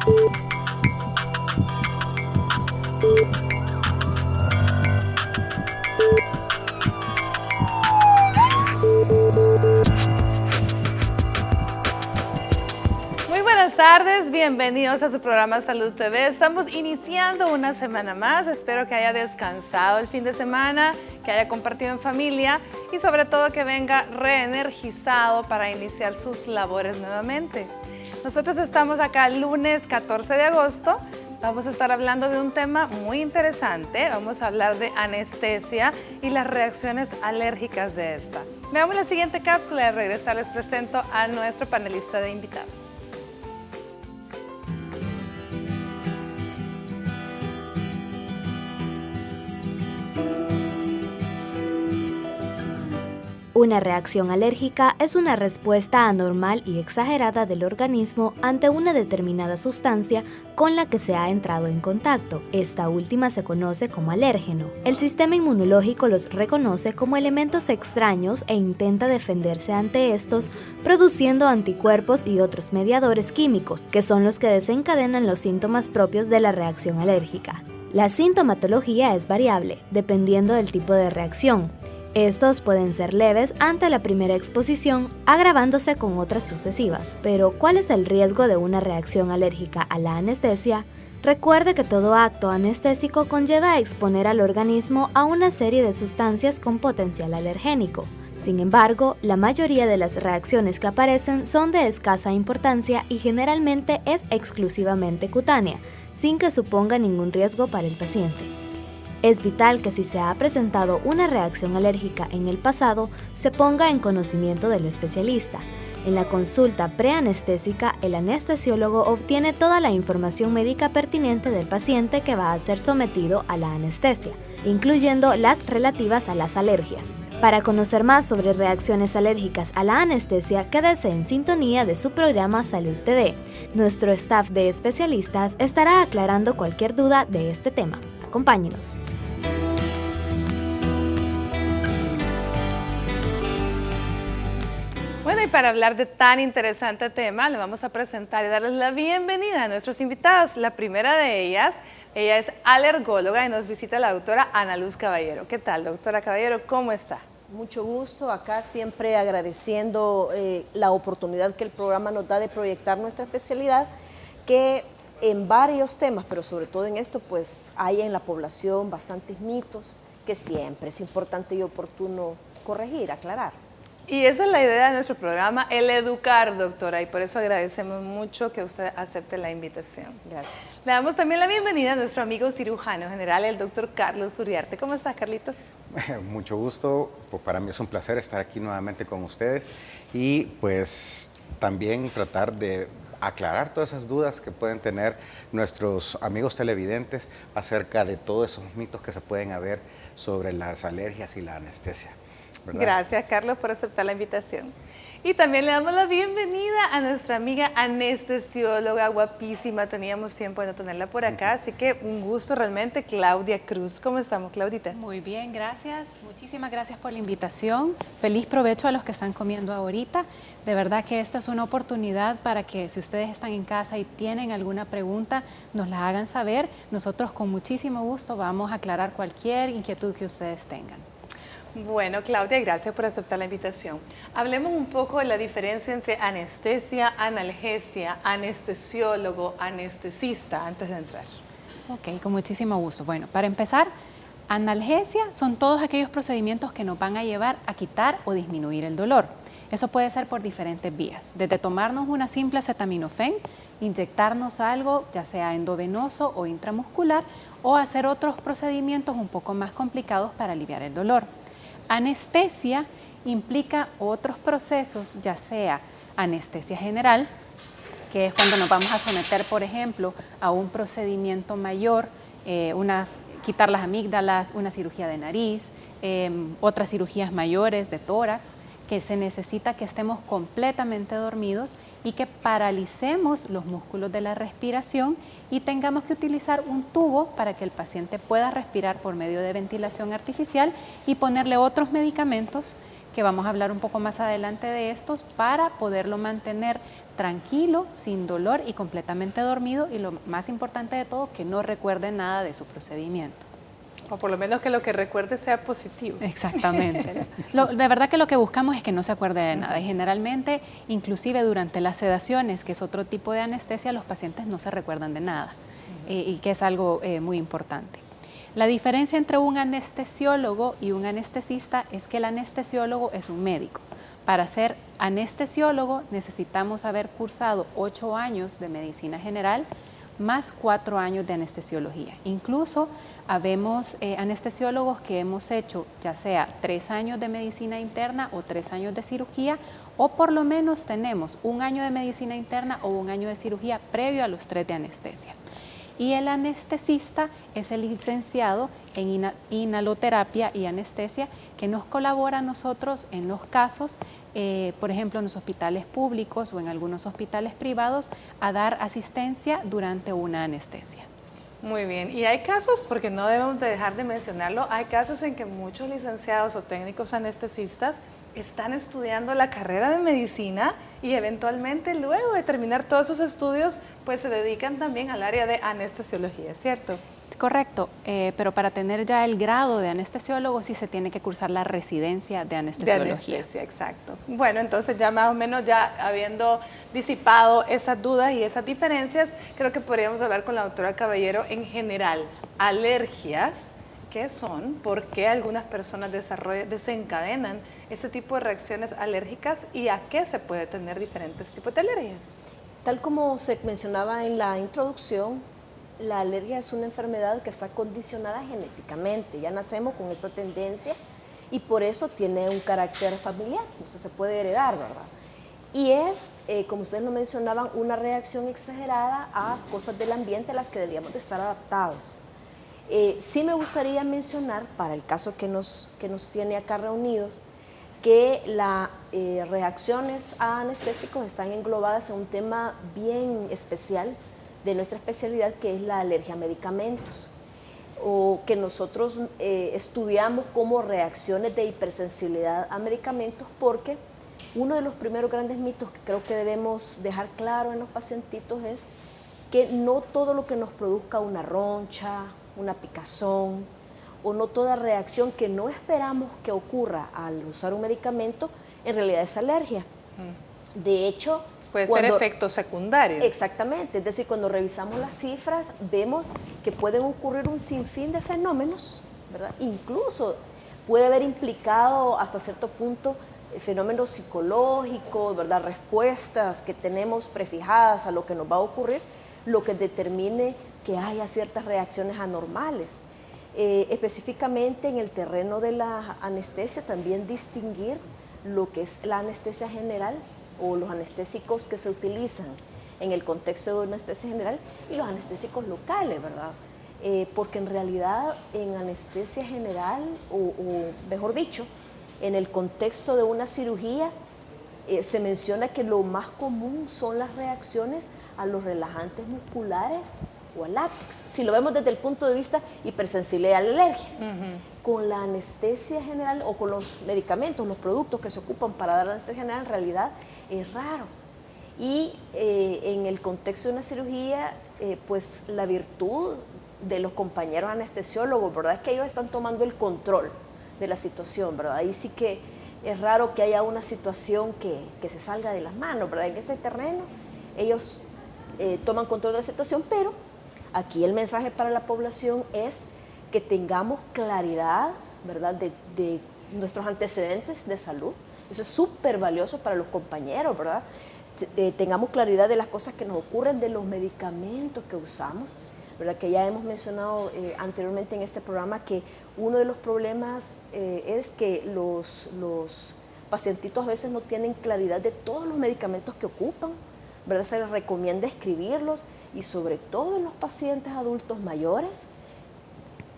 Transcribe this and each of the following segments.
Buenas tardes, bienvenidos a su programa Salud TV. Estamos iniciando una semana más. Espero que haya descansado el fin de semana, que haya compartido en familia y sobre todo que venga reenergizado para iniciar sus labores nuevamente. Nosotros estamos acá el lunes 14 de agosto. Vamos a estar hablando de un tema muy interesante. Vamos a hablar de anestesia y las reacciones alérgicas de esta. Veamos la siguiente cápsula y al regresar les presento a nuestro panelista de invitados. Una reacción alérgica es una respuesta anormal y exagerada del organismo ante una determinada sustancia con la que se ha entrado en contacto. Esta última se conoce como alérgeno. El sistema inmunológico los reconoce como elementos extraños e intenta defenderse ante estos, produciendo anticuerpos y otros mediadores químicos, que son los que desencadenan los síntomas propios de la reacción alérgica. La sintomatología es variable, dependiendo del tipo de reacción. Estos pueden ser leves ante la primera exposición, agravándose con otras sucesivas. Pero, ¿cuál es el riesgo de una reacción alérgica a la anestesia? Recuerde que todo acto anestésico conlleva exponer al organismo a una serie de sustancias con potencial alergénico. Sin embargo, la mayoría de las reacciones que aparecen son de escasa importancia y generalmente es exclusivamente cutánea, sin que suponga ningún riesgo para el paciente. Es vital que si se ha presentado una reacción alérgica en el pasado, se ponga en conocimiento del especialista. En la consulta preanestésica, el anestesiólogo obtiene toda la información médica pertinente del paciente que va a ser sometido a la anestesia, incluyendo las relativas a las alergias. Para conocer más sobre reacciones alérgicas a la anestesia, quédese en sintonía de su programa Salud TV. Nuestro staff de especialistas estará aclarando cualquier duda de este tema. Acompáñenos. Bueno, y para hablar de tan interesante tema, le vamos a presentar y darles la bienvenida a nuestros invitados. La primera de ellas, ella es alergóloga y nos visita la doctora Ana Luz Caballero. ¿Qué tal, doctora Caballero? ¿Cómo está? Mucho gusto, acá siempre agradeciendo la oportunidad que el programa nos da de proyectar nuestra especialidad, que en varios temas, pero sobre todo en esto, pues hay en la población bastantes mitos que siempre es importante y oportuno corregir, aclarar. Y esa es la idea de nuestro programa, el educar, doctora, y por eso agradecemos mucho que usted acepte la invitación. Gracias. Le damos también la bienvenida a nuestro amigo cirujano general, el doctor Carlos Uriarte. ¿Cómo estás, Carlitos? Mucho gusto, pues para mí es un placer estar aquí nuevamente con ustedes y pues también tratar de aclarar todas esas dudas que pueden tener nuestros amigos televidentes acerca de todos esos mitos que se pueden haber sobre las alergias y la anestesia, ¿verdad? Gracias, Carlos, por aceptar la invitación. Y también le damos la bienvenida a nuestra amiga anestesióloga guapísima. Teníamos tiempo de no tenerla por acá, así que un gusto realmente, Claudia Cruz. ¿Cómo estamos, Claudita? Muy bien, gracias. Muchísimas gracias por la invitación. Feliz provecho a los que están comiendo ahorita. De verdad que esta es una oportunidad para que si ustedes están en casa y tienen alguna pregunta, nos la hagan saber. Nosotros con muchísimo gusto vamos a aclarar cualquier inquietud que ustedes tengan. Bueno, Claudia, gracias por aceptar la invitación. Hablemos un poco de la diferencia entre anestesia, analgesia, anestesiólogo, anestesista, antes de entrar. Ok, con muchísimo gusto. Bueno, para empezar, analgesia son todos aquellos procedimientos que nos van a llevar a quitar o disminuir el dolor. Eso puede ser por diferentes vías, desde tomarnos una simple acetaminofén, inyectarnos algo, ya sea endovenoso o intramuscular, o hacer otros procedimientos un poco más complicados para aliviar el dolor. Anestesia implica otros procesos, ya sea anestesia general, que es cuando nos vamos a someter, por ejemplo, a un procedimiento mayor, quitar las amígdalas, una cirugía de nariz, otras cirugías mayores de tórax, que se necesita que estemos completamente dormidos y que paralicemos los músculos de la respiración y tengamos que utilizar un tubo para que el paciente pueda respirar por medio de ventilación artificial y ponerle otros medicamentos que vamos a hablar un poco más adelante de estos para poderlo mantener tranquilo, sin dolor y completamente dormido, y lo más importante de todo, que no recuerde nada de su procedimiento. O por lo menos que lo que recuerde sea positivo. Exactamente. De verdad que lo que buscamos es que no se acuerde de nada, y generalmente, inclusive durante las sedaciones, que es otro tipo de anestesia, los pacientes no se recuerdan de nada, y que es algo muy importante. La diferencia entre un anestesiólogo y un anestesista es que el anestesiólogo es un médico. Para ser anestesiólogo necesitamos haber cursado 8 años de medicina general más 4 años de anestesiología. Incluso habemos anestesiólogos que hemos hecho ya sea 3 años de medicina interna o 3 años de cirugía, o por lo menos tenemos 1 año de medicina interna o 1 año de cirugía previo a los 3 de anestesia. Y el anestesista es el licenciado en inhaloterapia y anestesia, que nos colabora a nosotros en los casos, por ejemplo, en los hospitales públicos o en algunos hospitales privados, a dar asistencia durante una anestesia. Muy bien, y hay casos, porque no debemos de dejar de mencionarlo, hay casos en que muchos licenciados o técnicos anestesistas están estudiando la carrera de medicina y eventualmente luego de terminar todos sus estudios, pues se dedican también al área de anestesiología, ¿cierto? Correcto, pero para tener ya el grado de anestesiólogo sí se tiene que cursar la residencia de anestesiología. De anestesia, exacto. Bueno, entonces ya más o menos ya habiendo disipado esas dudas y esas diferencias, creo que podríamos hablar con la doctora Caballero en general. Alergias, ¿qué son? ¿Por qué algunas personas desencadenan ese tipo de reacciones alérgicas y a qué se puede tener diferentes tipos de alergias? Tal como se mencionaba en la introducción, la alergia es una enfermedad que está condicionada genéticamente. Ya nacemos con esa tendencia y por eso tiene un carácter familiar, o sea, se puede heredar, ¿verdad? Y es, como ustedes lo mencionaban, una reacción exagerada a cosas del ambiente a las que deberíamos de estar adaptados. Sí me gustaría mencionar, para el caso que nos tiene acá reunidos, que las reacciones a anestésicos están englobadas en un tema bien especial de nuestra especialidad, que es la alergia a medicamentos, o que nosotros estudiamos como reacciones de hipersensibilidad a medicamentos, porque uno de los primeros grandes mitos que creo que debemos dejar claro en los pacientitos es que no todo lo que nos produzca una roncha, una picazón, o no toda reacción que no esperamos que ocurra al usar un medicamento, en realidad es alergia. De hecho, puede ser efecto secundario. Exactamente, es decir, cuando revisamos las cifras vemos que pueden ocurrir un sinfín de fenómenos, ¿verdad? Incluso puede haber implicado hasta cierto punto fenómenos psicológicos, ¿verdad? Respuestas que tenemos prefijadas a lo que nos va a ocurrir, lo que determine que haya ciertas reacciones anormales. Específicamente en el terreno de la anestesia, también distinguir lo que es la anestesia general o los anestésicos que se utilizan en el contexto de una anestesia general y los anestésicos locales, ¿verdad? Porque en realidad en anestesia general, o mejor dicho, en el contexto de una cirugía, se menciona que lo más común son las reacciones a los relajantes musculares o al látex, si lo vemos desde el punto de vista hipersensibilidad a la alergia. Con la anestesia general o con los medicamentos, los productos que se ocupan para dar anestesia general, en realidad es raro. Y en el contexto de una cirugía, pues la virtud de los compañeros anestesiólogos, ¿verdad? Es que ellos están tomando el control de la situación, ¿verdad? Ahí sí que es raro que haya una situación que se salga de las manos, ¿verdad? En ese terreno ellos toman control de la situación, pero aquí el mensaje para la población es que tengamos claridad, ¿verdad?, de nuestros antecedentes de salud. Eso es súper valioso para los compañeros, ¿verdad? Tengamos claridad de las cosas que nos ocurren, de los medicamentos que usamos, ¿verdad? Que ya hemos mencionado anteriormente en este programa que uno de los problemas es que los pacientitos a veces no tienen claridad de todos los medicamentos que ocupan, ¿verdad? Se les recomienda escribirlos, y sobre todo en los pacientes adultos mayores,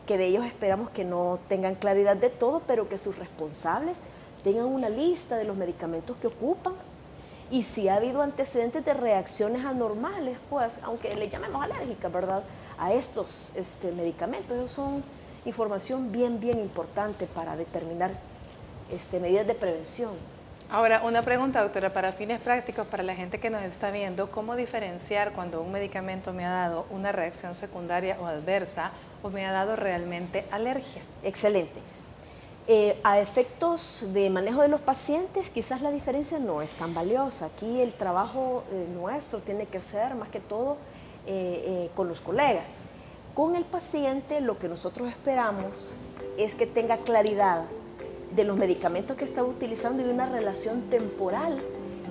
que de ellos esperamos que no tengan claridad de todo, pero que sus responsables tengan una lista de los medicamentos que ocupan, y si ha habido antecedentes de reacciones anormales, pues, aunque le llamemos alérgica, ¿verdad?, a estos medicamentos. Ellos son información bien importante para determinar medidas de prevención. Ahora, una pregunta, doctora, para fines prácticos, para la gente que nos está viendo, ¿cómo diferenciar cuando un medicamento me ha dado una reacción secundaria o adversa o me ha dado realmente alergia? Excelente. A efectos de manejo de los pacientes, quizás la diferencia no es tan valiosa. Aquí el trabajo nuestro tiene que ser más que todo con los colegas. Con el paciente lo que nosotros esperamos es que tenga claridad de los medicamentos que está utilizando y una relación temporal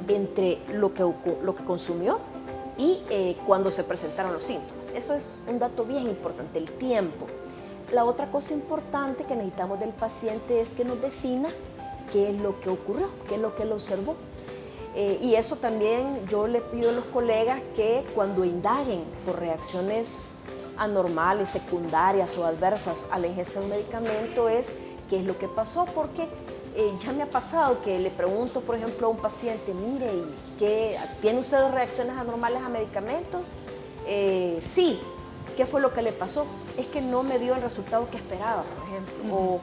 entre lo que consumió y cuando se presentaron los síntomas. Eso es un dato bien importante, el tiempo. La otra cosa importante que necesitamos del paciente es que nos defina qué es lo que ocurrió, qué es lo que él observó. Y eso también yo le pido a los colegas que cuando indaguen por reacciones anormales, secundarias o adversas a la ingesta de un medicamento es qué es lo que pasó, porque ya me ha pasado que le pregunto, por ejemplo, a un paciente, mire, ¿tiene usted reacciones anormales a medicamentos? Sí. ¿Qué fue lo que le pasó? Es que no me dio el resultado que esperaba, por ejemplo, o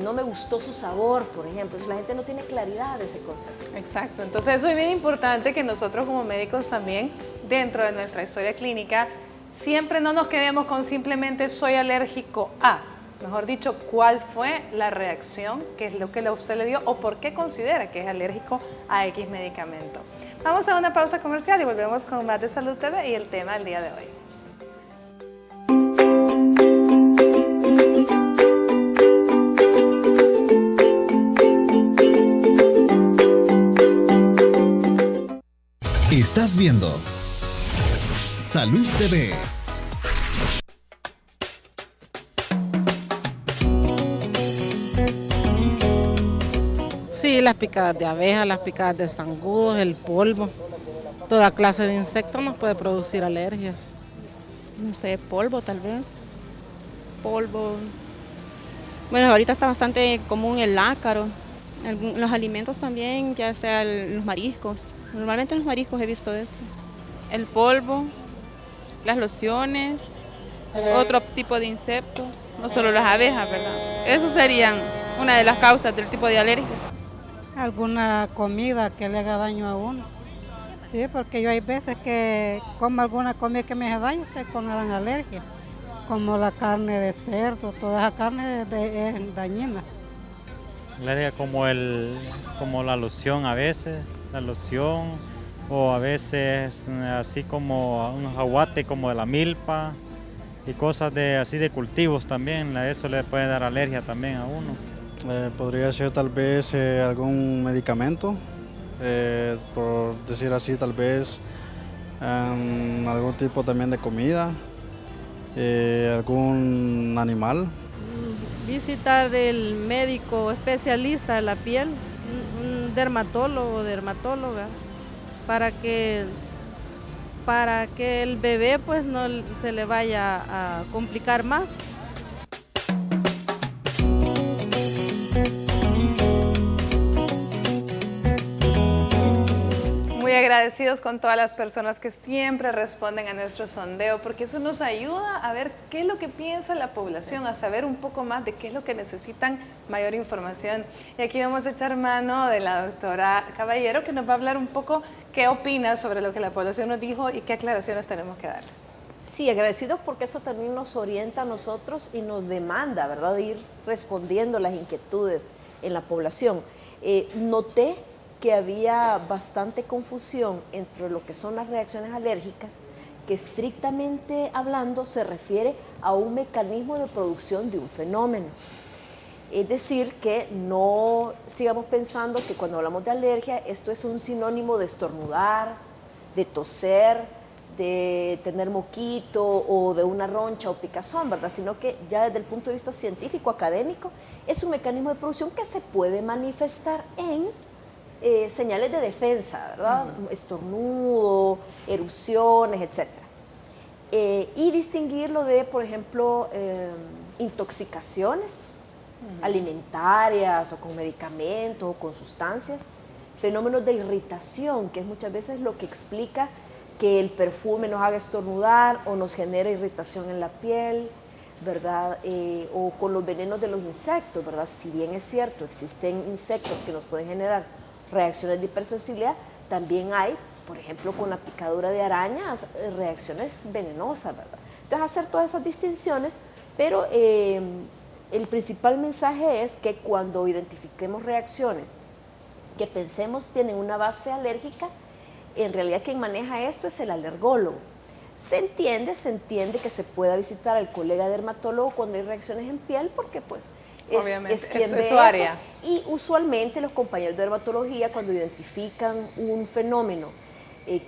no me gustó su sabor, por ejemplo. Entonces, la gente no tiene claridad de ese concepto. Exacto, entonces eso es bien importante que nosotros como médicos también, dentro de nuestra historia clínica, siempre no nos quedemos con simplemente soy alérgico a. Mejor dicho, ¿cuál fue la reacción? ¿Qué es lo que usted le dio? ¿O por qué considera que es alérgico a X medicamento? Vamos a una pausa comercial y volvemos con más de Salud TV y el tema del día de hoy. Estás viendo Salud TV. Sí, las picadas de abejas, las picadas de zancudos, el polvo, toda clase de insectos nos puede producir alergias. No sé, polvo tal vez. Polvo. Bueno, ahorita está bastante común el ácaro. Los alimentos también, ya sea los mariscos. Normalmente en los mariscos he visto eso. El polvo, las lociones, otro tipo de insectos, no solo las abejas, ¿verdad? Esos serían una de las causas del tipo de alergia. Alguna comida que le haga daño a uno. Sí, porque yo hay veces que como alguna comida que me hace daño, con gran alergia, como la carne de cerdo, toda esa carne es dañina. Alergia como la loción a veces, o a veces así como un aguate como de la milpa y cosas así de cultivos también, eso le puede dar alergia también a uno. Podría ser tal vez algún medicamento, por decir así, tal vez algún tipo también de comida, algún animal. Visitar el médico especialista de la piel, un dermatólogo o dermatóloga, para que el bebé pues no se le vaya a complicar más. Muy agradecidos con todas las personas que siempre responden a nuestro sondeo, porque eso nos ayuda a ver qué es lo que piensa la población, a saber un poco más de qué es lo que necesitan, mayor información. Y aquí vamos a echar mano de la doctora Caballero, que nos va a hablar un poco qué opina sobre lo que la población nos dijo y qué aclaraciones tenemos que darles. Sí, agradecidos porque eso también nos orienta a nosotros y nos demanda, ¿verdad?, de ir respondiendo las inquietudes en la población. Noté que había bastante confusión entre lo que son las reacciones alérgicas, que estrictamente hablando se refiere a un mecanismo de producción de un fenómeno. Es decir, que no sigamos pensando que cuando hablamos de alergia, esto es un sinónimo de estornudar, de toser, de tener moquito o de una roncha o picazón, ¿verdad? Sino que ya desde el punto de vista científico, académico, es un mecanismo de producción que se puede manifestar en señales de defensa, ¿verdad? Estornudo, erupciones, etc. Y distinguirlo de, por ejemplo, intoxicaciones alimentarias o con medicamentos o con sustancias, fenómenos de irritación, que es muchas veces lo que explica que el perfume nos haga estornudar o nos genera irritación en la piel, ¿verdad? O con los venenos de los insectos, ¿verdad? Si bien es cierto, existen insectos que nos pueden generar reacciones de hipersensibilidad, también hay, por ejemplo, con la picadura de arañas, reacciones venenosas, ¿verdad? Entonces, hacer todas esas distinciones, pero el principal mensaje es que cuando identifiquemos reacciones que pensemos tienen una base alérgica, en realidad quien maneja esto es el alergólogo. Se entiende que se pueda visitar al colega dermatólogo cuando hay reacciones en piel, porque pues es quien ve su área. Y usualmente los compañeros de dermatología, cuando identifican un fenómeno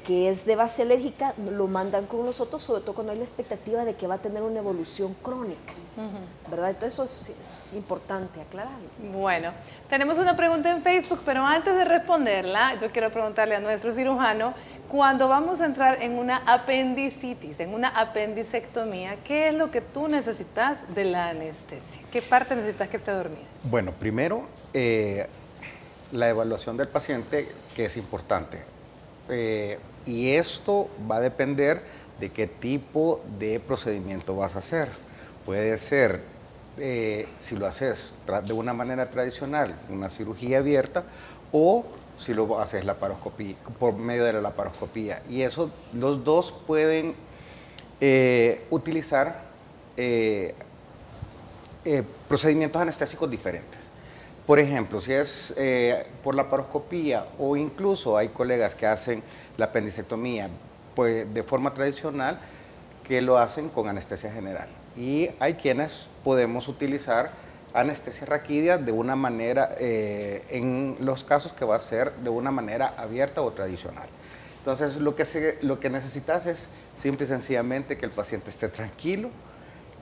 que es de base alérgica, lo mandan con nosotros, sobre todo cuando hay la expectativa de que va a tener una evolución crónica, ¿verdad? Entonces eso es importante aclararlo. Bueno, tenemos una pregunta en Facebook, pero antes de responderla, yo quiero preguntarle a nuestro cirujano, cuando vamos a entrar en una apendicitis, en una apendicectomía, ¿qué es lo que tú necesitas de la anestesia? ¿Qué parte necesitas que esté dormida? Bueno, primero, la evaluación del paciente, que es importante. Y esto va a depender de qué tipo de procedimiento vas a hacer. Puede ser, si lo haces de una manera tradicional, una cirugía abierta, o si lo haces laparoscopía, por medio de la laparoscopía. Y eso, los dos pueden utilizar procedimientos anestésicos diferentes. Por ejemplo, si es por laparoscopía, o incluso hay colegas que hacen la apendicectomía pues, de forma tradicional, que lo hacen con anestesia general. Y hay quienes podemos utilizar anestesia raquídea de una manera, en los casos que va a ser de una manera abierta o tradicional. Entonces, lo que necesitas es simple y sencillamente que el paciente esté tranquilo,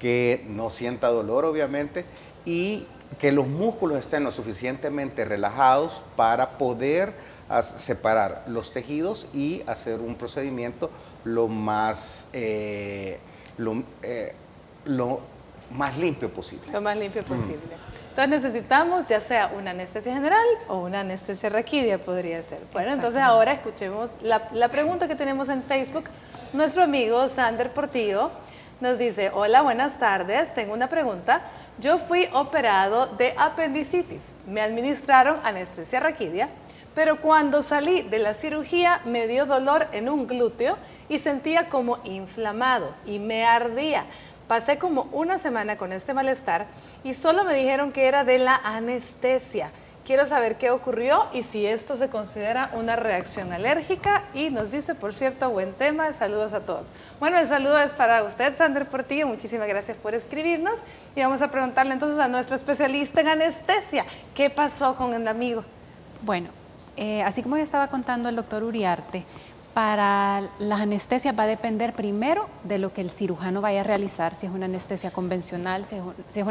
que no sienta dolor, obviamente, y que los músculos estén lo suficientemente relajados para poder separar los tejidos y hacer un procedimiento lo más limpio posible. Lo más limpio posible. Entonces necesitamos ya sea una anestesia general o una anestesia raquídea podría ser. Bueno, entonces ahora escuchemos la pregunta que tenemos en Facebook. Nuestro amigo Sander Portillo nos dice, hola, buenas tardes, tengo una pregunta. Yo fui operado de apendicitis, me administraron anestesia raquídea, pero cuando salí de la cirugía me dio dolor en un glúteo y sentía como inflamado y me ardía. Pasé como una semana con este malestar y solo me dijeron que era de la anestesia. Quiero saber qué ocurrió y si esto se considera una reacción alérgica. Y nos dice, por cierto, buen tema, saludos a todos. Bueno, el saludo es para usted, Sander Portillo, muchísimas gracias por escribirnos. Y vamos a preguntarle entonces a nuestro especialista en anestesia, ¿qué pasó con el amigo? Bueno, así como ya estaba contando el doctor Uriarte, para las anestesias va a depender primero de lo que el cirujano vaya a realizar, si es una anestesia convencional, si es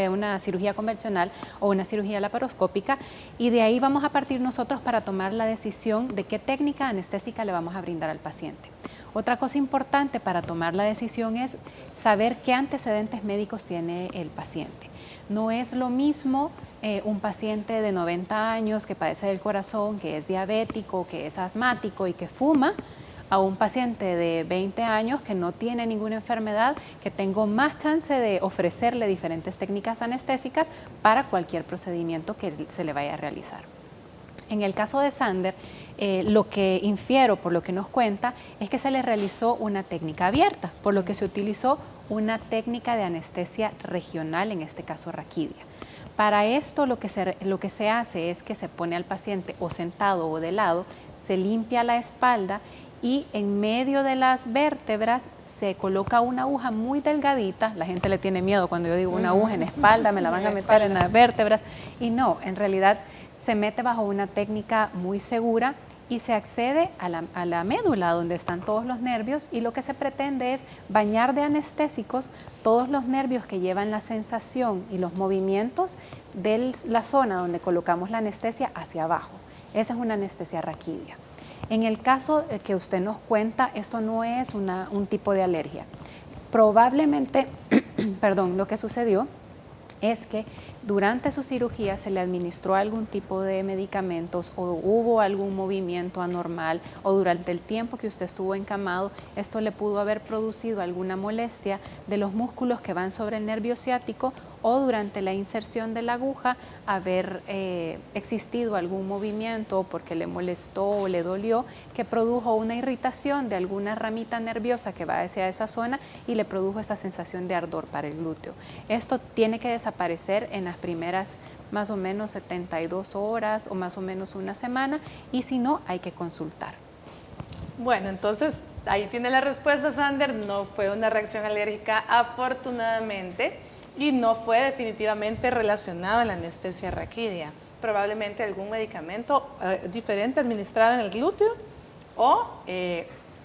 una cirugía convencional o una cirugía laparoscópica, y de ahí vamos a partir nosotros para tomar la decisión de qué técnica anestésica le vamos a brindar al paciente. Otra cosa importante para tomar la decisión es saber qué antecedentes médicos tiene el paciente. No es lo mismo un paciente de 90 años que padece del corazón, que es diabético, que es asmático y que fuma, a un paciente de 20 años que no tiene ninguna enfermedad, que tengo más chance de ofrecerle diferentes técnicas anestésicas para cualquier procedimiento que se le vaya a realizar. En el caso de Sander, lo que infiero por lo que nos cuenta es que se le realizó una técnica abierta, por lo que se utilizó una técnica de anestesia regional, en este caso raquídea. Para esto lo que se hace es que se pone al paciente o sentado o de lado, se limpia la espalda y en medio de las vértebras se coloca una aguja muy delgadita. La gente le tiene miedo cuando yo digo una aguja en la espalda, me la van a meter en las vértebras, y no, en realidad se mete bajo una técnica muy segura y se accede a la médula donde están todos los nervios, y lo que se pretende es bañar de anestésicos todos los nervios que llevan la sensación y los movimientos de la zona donde colocamos la anestesia hacia abajo. Esa es una anestesia raquídea. En el caso que usted nos cuenta, esto no es un tipo de alergia. Probablemente, perdón, lo que sucedió es que durante su cirugía se le administró algún tipo de medicamentos o hubo algún movimiento anormal o durante el tiempo que usted estuvo encamado, esto le pudo haber producido alguna molestia de los músculos que van sobre el nervio ciático o durante la inserción de la aguja haber existido algún movimiento porque le molestó o le dolió que produjo una irritación de alguna ramita nerviosa que va hacia esa zona y le produjo esa sensación de ardor para el glúteo. Esto tiene que desaparecer en las primeras más o menos 72 horas o más o menos una semana y si no hay que consultar. Bueno, entonces ahí tiene la respuesta, Sander. No fue una reacción alérgica, afortunadamente, y no fue definitivamente relacionado a la anestesia raquídea. Probablemente algún medicamento diferente administrado en el glúteo o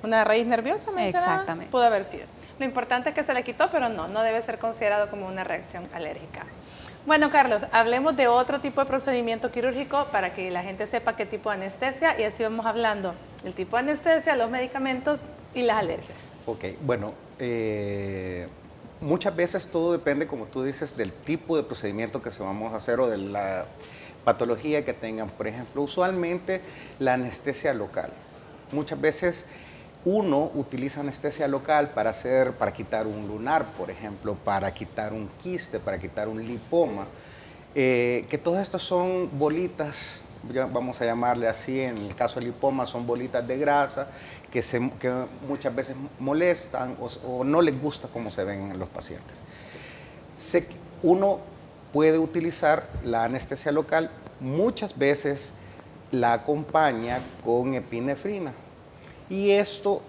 una raíz nerviosa, mencionaba. Exactamente. Pudo haber sido. Lo importante es que se le quitó, pero no debe ser considerado como una reacción alérgica. Bueno, Carlos, hablemos de otro tipo de procedimiento quirúrgico para que la gente sepa qué tipo de anestesia, y así vamos hablando el tipo de anestesia, los medicamentos y las alergias. Ok, bueno, muchas veces todo depende, como tú dices, del tipo de procedimiento que se vamos a hacer o de la patología que tengan. Por ejemplo, usualmente la anestesia local. Muchas veces uno utiliza anestesia local para quitar un lunar, por ejemplo, para quitar un quiste, para quitar un lipoma, que todos estos son bolitas, vamos a llamarle así, en el caso del lipoma son bolitas de grasa que muchas veces molestan o no les gusta cómo se ven en los pacientes. Uno puede utilizar la anestesia local, muchas veces la acompaña con epinefrina. Y esto,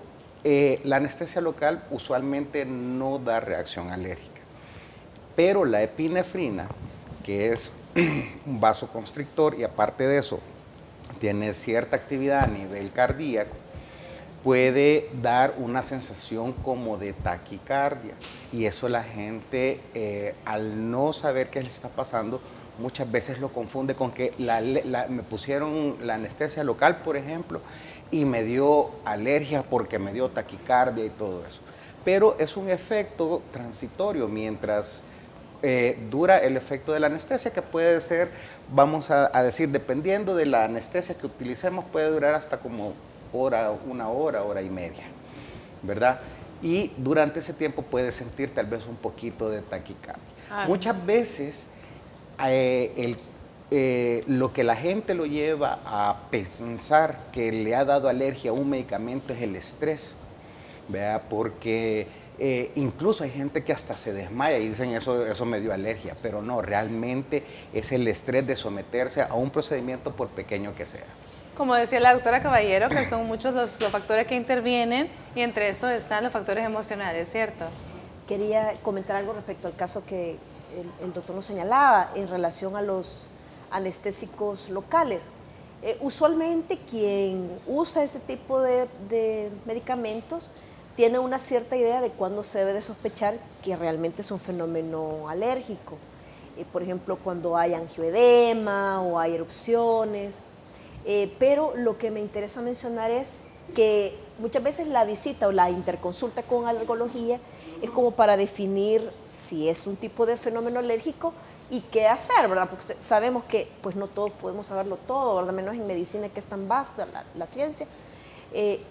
la anestesia local usualmente no da reacción alérgica, pero la epinefrina, que es un vasoconstrictor y aparte de eso tiene cierta actividad a nivel cardíaco, puede dar una sensación como de taquicardia, y eso la gente al no saber qué le está pasando muchas veces lo confunde con que me pusieron la anestesia local, por ejemplo, y me dio alergia porque me dio taquicardia y todo eso. Pero es un efecto transitorio mientras dura el efecto de la anestesia, que puede ser, vamos a decir, dependiendo de la anestesia que utilicemos, puede durar hasta como una hora y media, ¿verdad? Y durante ese tiempo puede sentir tal vez un poquito de taquicardia. Muchas veces lo que la gente lo lleva a pensar que le ha dado alergia a un medicamento es el estrés, ¿verdad? Porque incluso hay gente que hasta se desmaya y dicen eso me dio alergia, pero no, realmente es el estrés de someterse a un procedimiento por pequeño que sea. Como decía la doctora Caballero, que son muchos los factores que intervienen y entre estos están los factores emocionales, ¿cierto? Quería comentar algo respecto al caso que el doctor nos señalaba en relación a los anestésicos locales. Usualmente quien usa este tipo de medicamentos tiene una cierta idea de cuándo se debe de sospechar que realmente es un fenómeno alérgico. Por ejemplo, cuando hay angioedema o hay erupciones. Pero lo que me interesa mencionar es que muchas veces la visita o la interconsulta con alergología es como para definir si es un tipo de fenómeno alérgico y qué hacer, ¿verdad? Porque sabemos que pues no todos podemos saberlo todo, ¿verdad? Menos en medicina, que es tan vasta la ciencia.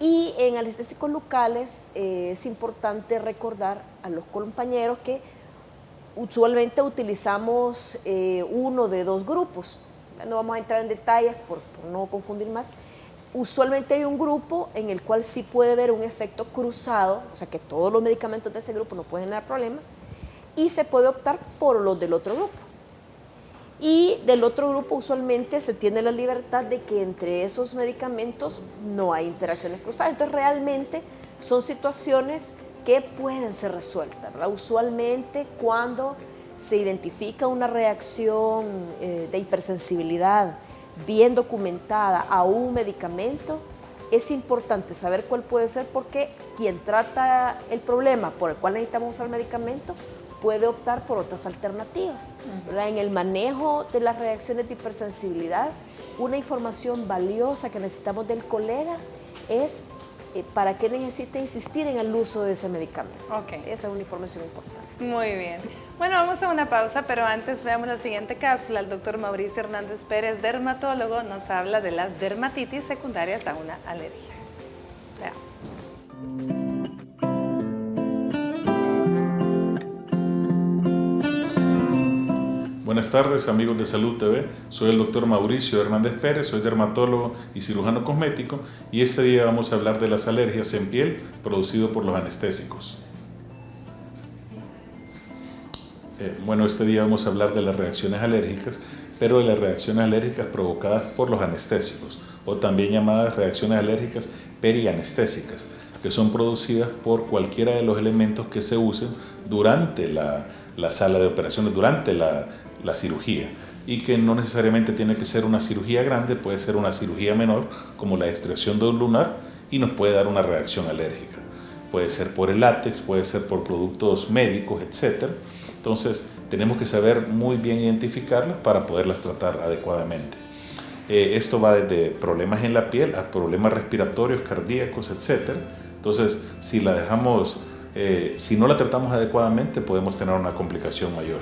Y en anestésicos locales es importante recordar a los compañeros que usualmente utilizamos uno de dos grupos. No vamos a entrar en detalles por no confundir más. Usualmente hay un grupo en el cual sí puede haber un efecto cruzado, o sea que todos los medicamentos de ese grupo no pueden dar problema, y se puede optar por los del otro grupo. Y del otro grupo usualmente se tiene la libertad de que entre esos medicamentos no hay interacciones cruzadas. Entonces realmente son situaciones que pueden ser resueltas, ¿verdad? Usualmente cuando se identifica una reacción de hipersensibilidad bien documentada a un medicamento, es importante saber cuál puede ser, porque quien trata el problema por el cual necesitamos usar el medicamento puede optar por otras alternativas, ¿verdad? En el manejo de las reacciones de hipersensibilidad, una información valiosa que necesitamos del colega es para qué necesita insistir en el uso de ese medicamento. Ok. Esa es una información importante. Muy bien. Bueno, vamos a una pausa, pero antes veamos la siguiente cápsula. El doctor Mauricio Hernández Pérez, dermatólogo, nos habla de las dermatitis secundarias a una alergia. Veamos. Buenas tardes, amigos de Salud TV. Soy el doctor Mauricio Hernández Pérez, soy dermatólogo y cirujano cosmético y este día vamos a hablar de las alergias en piel producidas por los anestésicos. Este día vamos a hablar de las reacciones alérgicas, pero de las reacciones alérgicas provocadas por los anestésicos, o también llamadas reacciones alérgicas perianestésicas, que son producidas por cualquiera de los elementos que se usen durante la sala de operaciones, durante la cirugía, y que no necesariamente tiene que ser una cirugía grande, puede ser una cirugía menor, como la extracción de un lunar, y nos puede dar una reacción alérgica. Puede ser por el látex, puede ser por productos médicos, etc. Entonces, tenemos que saber muy bien identificarlas para poderlas tratar adecuadamente. Esto va desde problemas en la piel a problemas respiratorios, cardíacos, etc. Entonces, si la dejamos, si no la tratamos adecuadamente, podemos tener una complicación mayor.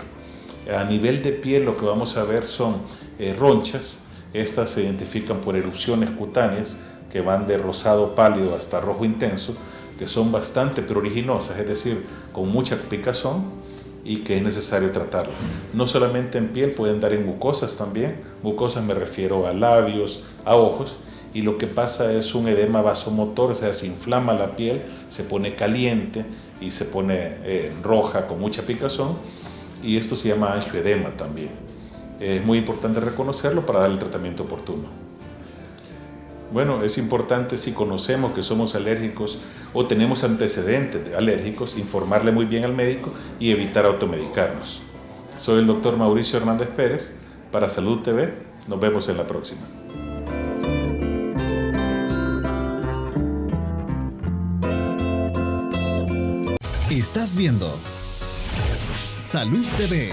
A nivel de piel, lo que vamos a ver son ronchas. Estas se identifican por erupciones cutáneas que van de rosado pálido hasta rojo intenso, que son bastante pruriginosas, es decir, con mucha picazón y que es necesario tratarlas. No solamente en piel, pueden dar en mucosas también. Mucosas me refiero a labios, a ojos, y lo que pasa es un edema vasomotor, o sea, se inflama la piel, se pone caliente y se pone roja con mucha picazón, y esto se llama angioedema también. Es muy importante reconocerlo para dar el tratamiento oportuno. Bueno, es importante, si conocemos que somos alérgicos o tenemos antecedentes de alérgicos, informarle muy bien al médico y evitar automedicarnos. Soy el doctor Mauricio Hernández Pérez para Salud TV. Nos vemos en la próxima. Estás viendo Salud TV.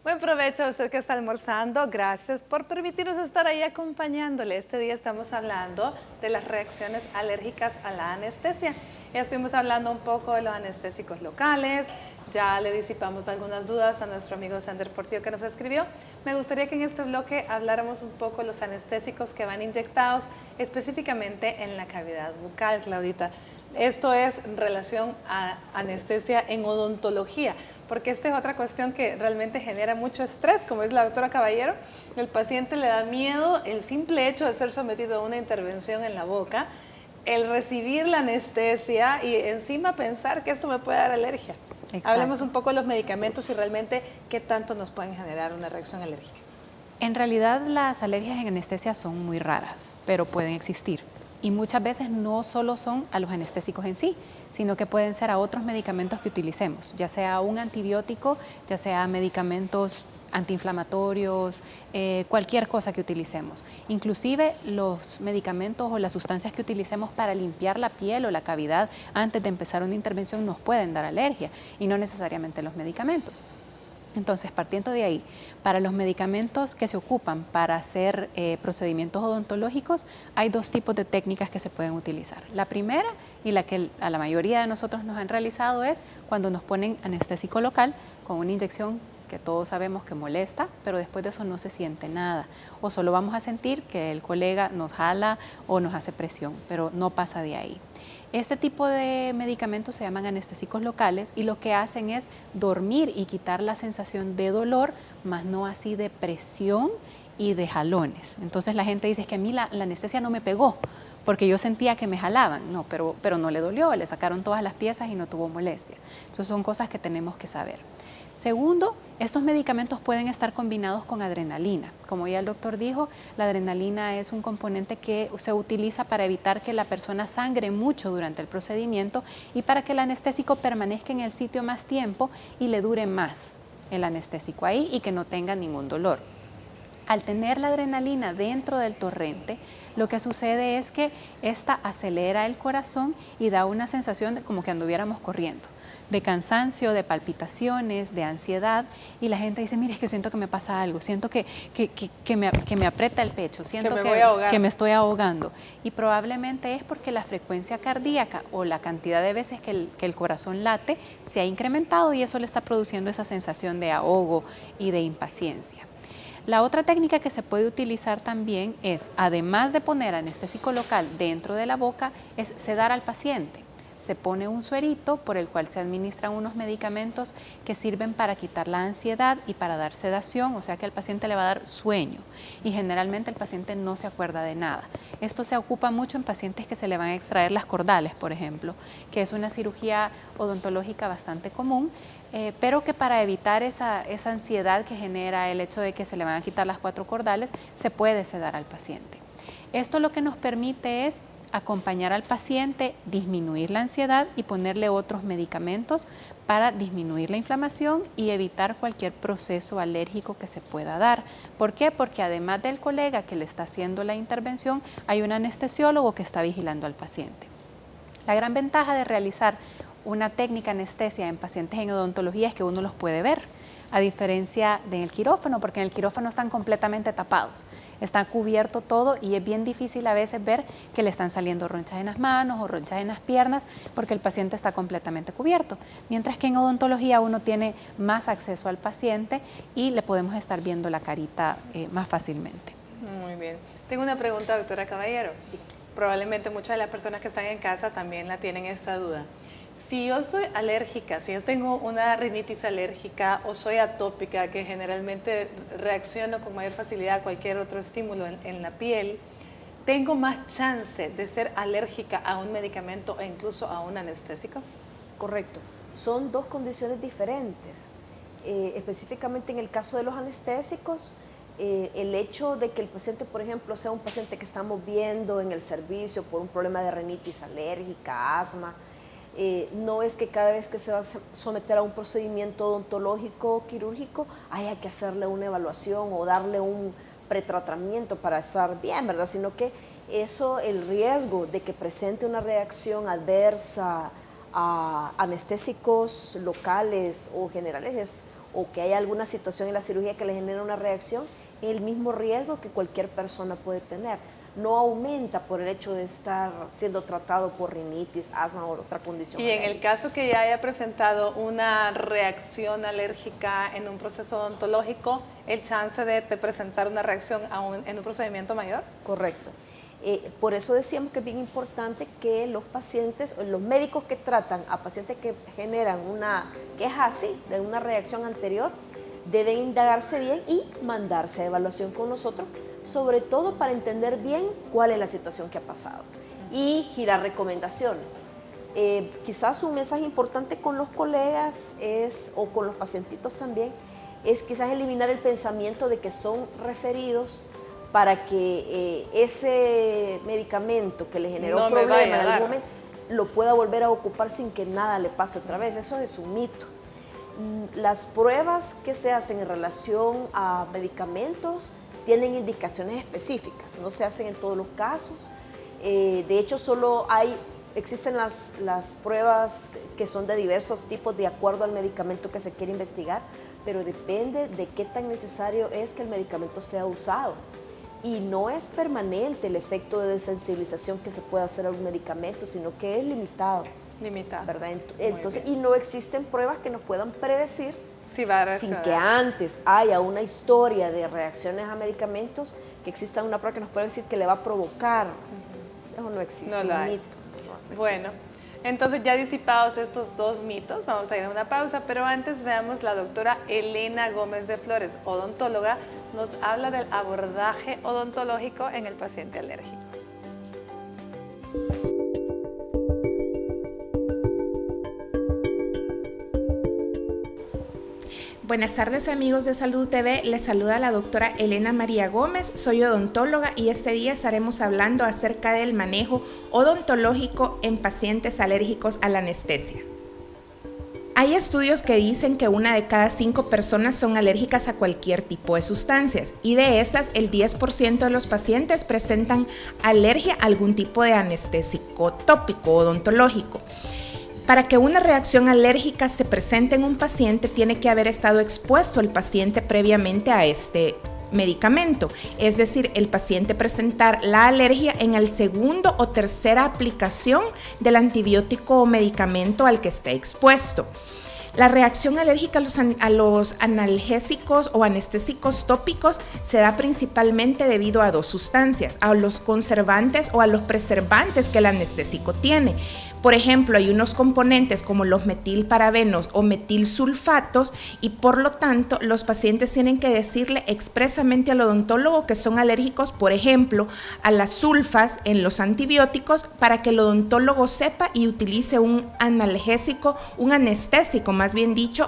Buen provecho a usted que está almorzando. Gracias por permitirnos estar ahí acompañándole. Este día estamos hablando de las reacciones alérgicas a la anestesia. Ya estuvimos hablando un poco de los anestésicos locales. Ya le disipamos algunas dudas a nuestro amigo Sander Portillo que nos escribió. Me gustaría que en este bloque habláramos un poco de los anestésicos que van inyectados específicamente en la cavidad bucal, Claudita. Esto es en relación a anestesia en odontología, porque esta es otra cuestión que realmente genera mucho estrés, como es la doctora Caballero. El paciente le da miedo el simple hecho de ser sometido a una intervención en la boca, el recibir la anestesia y encima pensar que esto me puede dar alergia. Exacto. Hablemos un poco de los medicamentos y realmente qué tanto nos pueden generar una reacción alérgica. En realidad las alergias en anestesia son muy raras, pero pueden existir. Y muchas veces no solo son a los anestésicos en sí, sino que pueden ser a otros medicamentos que utilicemos, ya sea un antibiótico, ya sea medicamentos antiinflamatorios, cualquier cosa que utilicemos. Inclusive los medicamentos o las sustancias que utilicemos para limpiar la piel o la cavidad antes de empezar una intervención nos pueden dar alergia y no necesariamente los medicamentos. Entonces, partiendo de ahí, para los medicamentos que se ocupan para hacer procedimientos odontológicos, hay dos tipos de técnicas que se pueden utilizar. La primera, y la que a la mayoría de nosotros nos han realizado, es cuando nos ponen anestésico local con una inyección que todos sabemos que molesta, pero después de eso no se siente nada. O solo vamos a sentir que el colega nos jala o nos hace presión, pero no pasa de ahí. Este tipo de medicamentos se llaman anestésicos locales y lo que hacen es dormir y quitar la sensación de dolor, más no así de presión y de jalones. Entonces la gente dice, es que a mí la anestesia no me pegó, porque yo sentía que me jalaban. No, pero no le dolió, le sacaron todas las piezas y no tuvo molestia. Entonces son cosas que tenemos que saber. Segundo, estos medicamentos pueden estar combinados con adrenalina. Como ya el doctor dijo, la adrenalina es un componente que se utiliza para evitar que la persona sangre mucho durante el procedimiento y para que el anestésico permanezca en el sitio más tiempo y le dure más el anestésico ahí y que no tenga ningún dolor. Al tener la adrenalina dentro del torrente, lo que sucede es que esta acelera el corazón y da una sensación de como que anduviéramos corriendo, de cansancio, de palpitaciones, de ansiedad, y la gente dice, mire, es que siento que me pasa algo, siento que me aprieta el pecho, siento que me estoy ahogando. Y probablemente es porque la frecuencia cardíaca o la cantidad de veces que el corazón late se ha incrementado y eso le está produciendo esa sensación de ahogo y de impaciencia. La otra técnica que se puede utilizar también es, además de poner anestésico local dentro de la boca, es sedar al paciente. Se pone un suerito por el cual se administran unos medicamentos que sirven para quitar la ansiedad y para dar sedación, o sea que al paciente le va a dar sueño y generalmente el paciente no se acuerda de nada. Esto se ocupa mucho en pacientes que se le van a extraer las cordales, por ejemplo, que es una cirugía odontológica bastante común, pero que para evitar esa ansiedad que genera el hecho de que se le van a quitar las 4 cordales, se puede sedar al paciente. Esto lo que nos permite es acompañar al paciente, disminuir la ansiedad y ponerle otros medicamentos para disminuir la inflamación y evitar cualquier proceso alérgico que se pueda dar. ¿Por qué? Porque además del colega que le está haciendo la intervención, hay un anestesiólogo que está vigilando al paciente. La gran ventaja de realizar una técnica anestesia en pacientes en odontología es que uno los puede ver, a diferencia del quirófano, porque en el quirófano están completamente tapados, está cubierto todo y es bien difícil a veces ver que le están saliendo ronchas en las manos o ronchas en las piernas porque el paciente está completamente cubierto, mientras que en odontología uno tiene más acceso al paciente y le podemos estar viendo la carita más fácilmente. Muy bien. Tengo una pregunta, doctora Caballero. Probablemente muchas de las personas que están en casa también la tienen esa duda. Si yo soy alérgica, si yo tengo una rinitis alérgica o soy atópica, que generalmente reacciono con mayor facilidad a cualquier otro estímulo en la piel, ¿tengo más chance de ser alérgica a un medicamento e incluso a un anestésico? Correcto. Son dos condiciones diferentes. Específicamente en el caso de los anestésicos, el hecho de que el paciente, por ejemplo, sea un paciente que estamos viendo en el servicio por un problema de rinitis alérgica, asma, no es que cada vez que se va a someter a un procedimiento odontológico o quirúrgico haya que hacerle una evaluación o darle un pretratamiento para estar bien, ¿verdad? Sino que eso, el riesgo de que presente una reacción adversa a anestésicos locales o generales o que haya alguna situación en la cirugía que le genere una reacción, es el mismo riesgo que cualquier persona puede tener. No aumenta por el hecho de estar siendo tratado por rinitis, asma o otra condición. Y en el caso que ya haya presentado una reacción alérgica en un proceso odontológico, ¿el chance de presentar una reacción en un procedimiento mayor? Correcto. Por eso decíamos que es bien importante que los pacientes, los médicos que tratan a pacientes que generan una queja así, de una reacción anterior, deben indagarse bien y mandarse a evaluación con nosotros, sobre todo para entender bien cuál es la situación que ha pasado y girar recomendaciones. Quizás un mensaje importante con los colegas o con los pacientitos también es quizás eliminar el pensamiento de que son referidos para que ese medicamento que le generó un problema en algún momento lo pueda volver a ocupar sin que nada le pase otra vez. Eso es un mito. Las pruebas que se hacen en relación a medicamentos tienen indicaciones específicas, no se hacen en todos los casos. De hecho, existen las pruebas que son de diversos tipos de acuerdo al medicamento que se quiere investigar, pero depende de qué tan necesario es que el medicamento sea usado. Y no es permanente el efecto de desensibilización que se puede hacer a un medicamento, sino que es limitado. ¿Verdad? Entonces, y no existen pruebas que nos puedan predecir sin que antes haya una historia de reacciones a medicamentos, que exista una prueba que nos pueda decir que le va a provocar. Eso no existe, es un mito. Bueno, entonces ya disipados estos dos mitos, vamos a ir a una pausa, pero antes veamos la doctora Elena Gómez de Flores, odontóloga, nos habla del abordaje odontológico en el paciente alérgico. Buenas tardes amigos de Salud TV, les saluda la doctora Elena María Gómez, soy odontóloga y este día estaremos hablando acerca del manejo odontológico en pacientes alérgicos a la anestesia. Hay estudios que dicen que 1 de cada 5 personas son alérgicas a cualquier tipo de sustancias y de estas el 10% de los pacientes presentan alergia a algún tipo de anestésico tópico o odontológico. Para que una reacción alérgica se presente en un paciente tiene que haber estado expuesto el paciente previamente a este medicamento, es decir, el paciente presentar la alergia en el segundo o tercera aplicación del antibiótico o medicamento al que esté expuesto. La reacción alérgica a los analgésicos o anestésicos tópicos se da principalmente debido a 2 sustancias, a los conservantes o a los preservantes que el anestésico tiene. Por ejemplo, hay unos componentes como los metilparabenos o metilsulfatos y por lo tanto los pacientes tienen que decirle expresamente al odontólogo que son alérgicos, por ejemplo, a las sulfas en los antibióticos para que el odontólogo sepa y utilice un analgésico, un anestésico más bien dicho,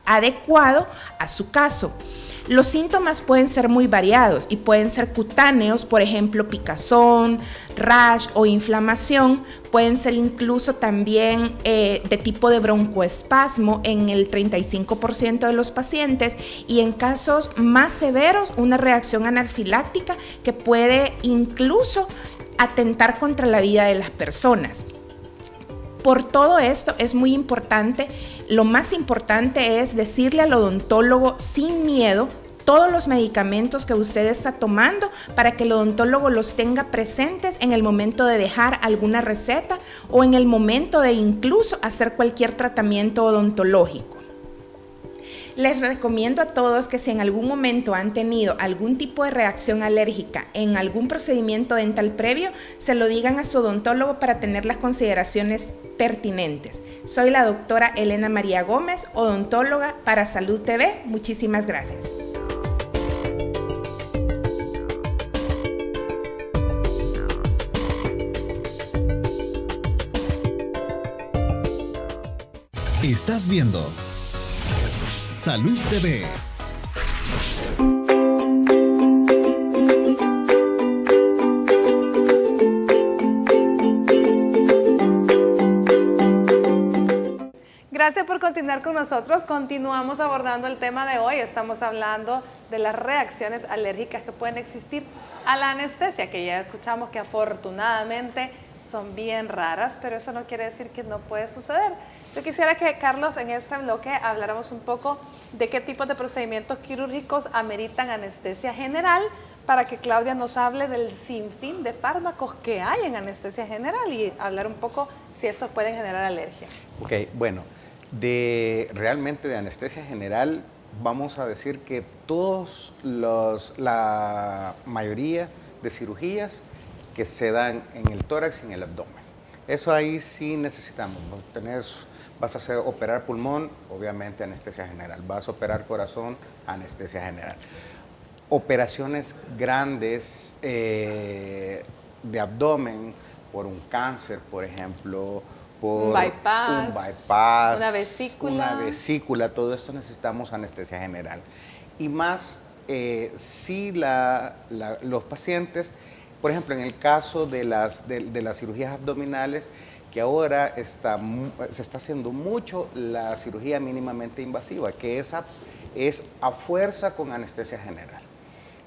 adecuado a su caso. Los síntomas pueden ser muy variados y pueden ser cutáneos, por ejemplo, picazón, rash o inflamación. Pueden ser incluso también de tipo de broncoespasmo en el 35% de los pacientes y en casos más severos una reacción anafiláctica que puede incluso atentar contra la vida de las personas. Por todo esto es muy importante, lo más importante es decirle al odontólogo sin miedo todos los medicamentos que usted está tomando para que el odontólogo los tenga presentes en el momento de dejar alguna receta o en el momento de incluso hacer cualquier tratamiento odontológico. Les recomiendo a todos que si en algún momento han tenido algún tipo de reacción alérgica en algún procedimiento dental previo, se lo digan a su odontólogo para tener las consideraciones pertinentes. Soy la doctora Elena María Gómez, odontóloga para Salud TV. Muchísimas gracias. Estás viendo Salud TV. Gracias por continuar con nosotros. Continuamos abordando el tema de hoy. Estamos hablando de las reacciones alérgicas que pueden existir a la anestesia, que ya escuchamos que afortunadamente son bien raras, pero eso no quiere decir que no puede suceder. Yo quisiera que, Carlos, en este bloque habláramos un poco de qué tipos de procedimientos quirúrgicos ameritan anestesia general, para que Claudia nos hable del sinfín de fármacos que hay en anestesia general y hablar un poco si estos pueden generar alergia. Ok, bueno, realmente de anestesia general vamos a decir que la mayoría de cirugías que se dan en el tórax y en el abdomen. Eso ahí sí necesitamos. Vas a operar pulmón, obviamente anestesia general. Vas a operar corazón, anestesia general. Operaciones grandes de abdomen, por un cáncer, por ejemplo, por un bypass, una vesícula, todo esto necesitamos anestesia general. Y más si los pacientes, por ejemplo, en el caso de las cirugías abdominales, que ahora se está haciendo mucho la cirugía mínimamente invasiva, que esa es a fuerza con anestesia general,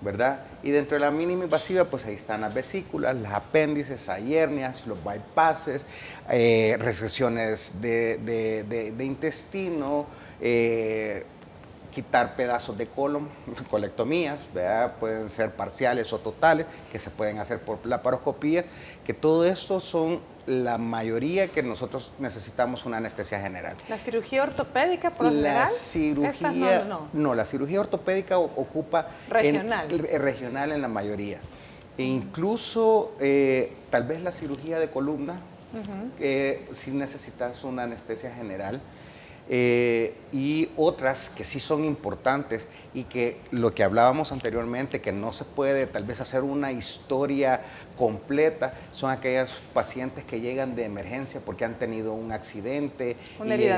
¿verdad? Y dentro de la mínima invasiva, pues ahí están las vesículas, los apéndices, hay hernias, los bypasses, resesiones de intestino, quitar pedazos de colon, colectomías, ¿verdad? Pueden ser parciales o totales, que se pueden hacer por laparoscopía, que todo esto son la mayoría que nosotros necesitamos una anestesia general. ¿La cirugía ortopédica por lo general? No, la cirugía ortopédica ocupa regional en la mayoría. E incluso tal vez la cirugía de columna, que sí necesitas una anestesia general. Y otras que sí son importantes y que lo que hablábamos anteriormente, que no se puede tal vez hacer una historia completa, son aquellos pacientes que llegan de emergencia porque han tenido un accidente, una herida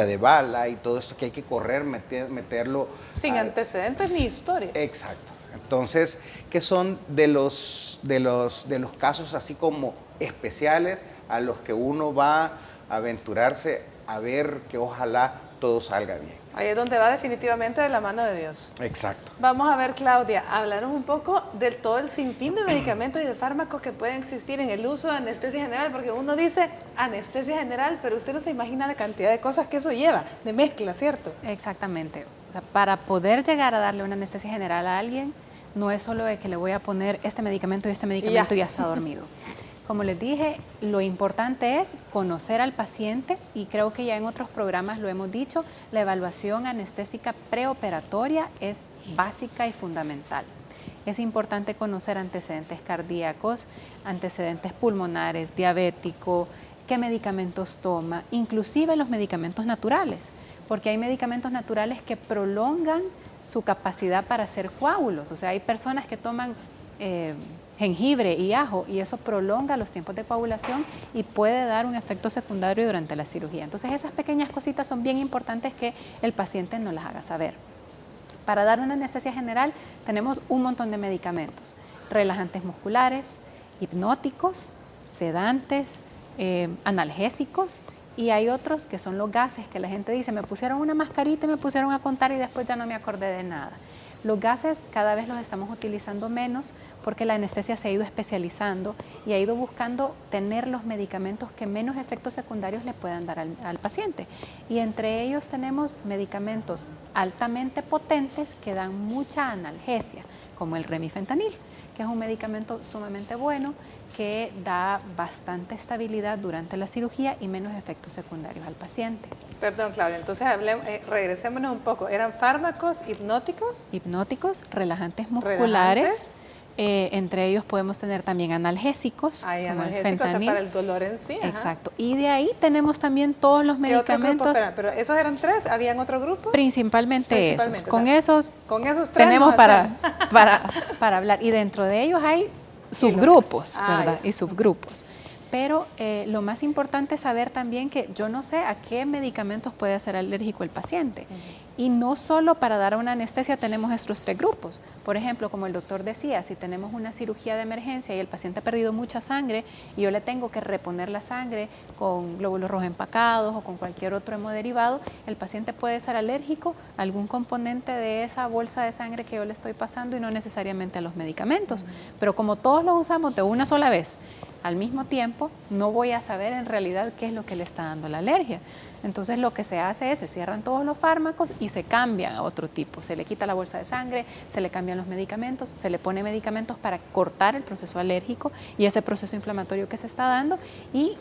de bala y todo esto que hay que correr, meterlo sin antecedentes ni historia. Exacto. Entonces, que son de los casos así como especiales a los que uno va a aventurarse a ver que ojalá todo salga bien. Ahí es donde va definitivamente de la mano de Dios. Exacto. Vamos a ver, Claudia, hablarnos un poco de todo el sinfín de medicamentos y de fármacos que pueden existir en el uso de anestesia general, porque uno dice anestesia general, pero usted no se imagina la cantidad de cosas que eso lleva, de mezcla, ¿cierto? Exactamente. O sea, para poder llegar a darle una anestesia general a alguien, no es solo de que le voy a poner este medicamento y este medicamento y ya está dormido. Como les dije, lo importante es conocer al paciente y creo que ya en otros programas lo hemos dicho, la evaluación anestésica preoperatoria es básica y fundamental. Es importante conocer antecedentes cardíacos, antecedentes pulmonares, diabético, qué medicamentos toma, inclusive los medicamentos naturales, porque hay medicamentos naturales que prolongan su capacidad para hacer coágulos. O sea, hay personas que toman jengibre y ajo y eso prolonga los tiempos de coagulación y puede dar un efecto secundario durante la cirugía. Entonces esas pequeñas cositas son bien importantes que el paciente nos las haga saber. Para dar una anestesia general tenemos un montón de medicamentos, relajantes musculares, hipnóticos, sedantes, analgésicos y hay otros que son los gases que la gente dice, me pusieron una mascarita y me pusieron a contar y después ya no me acordé de nada. Los gases cada vez los estamos utilizando menos porque la anestesia se ha ido especializando y ha ido buscando tener los medicamentos que menos efectos secundarios le puedan dar al paciente. Y entre ellos tenemos medicamentos altamente potentes que dan mucha analgesia, como el remifentanil, que es un medicamento sumamente bueno que da bastante estabilidad durante la cirugía y menos efectos secundarios al paciente. Perdón, Claudia, entonces regresémonos un poco. ¿Eran fármacos hipnóticos? Hipnóticos, relajantes musculares. Entre ellos podemos tener también analgésicos. Hay como analgésicos, el fentanil. para el dolor en sí. Exacto. Y de ahí tenemos también todos los medicamentos. ¿Qué otro grupo? Pero esos eran 3, ¿habían otro grupo? Principalmente esos. Con esos 3 tenemos para hablar. Y dentro de ellos hay subgrupos, ¿verdad? Y subgrupos. Pero lo más importante es saber también que yo no sé a qué medicamentos puede ser alérgico el paciente. Y no solo para dar una anestesia tenemos estos 3 grupos. Por ejemplo, como el doctor decía, si tenemos una cirugía de emergencia y el paciente ha perdido mucha sangre y yo le tengo que reponer la sangre con glóbulos rojos empacados o con cualquier otro hemoderivado, el paciente puede ser alérgico a algún componente de esa bolsa de sangre que yo le estoy pasando y no necesariamente a los medicamentos. Pero como todos los usamos de una sola vez, al mismo tiempo, no voy a saber en realidad qué es lo que le está dando la alergia. Entonces lo que se hace es, se cierran todos los fármacos y se cambian a otro tipo. Se le quita la bolsa de sangre, se le cambian los medicamentos, se le pone medicamentos para cortar el proceso alérgico y ese proceso inflamatorio que se está dando y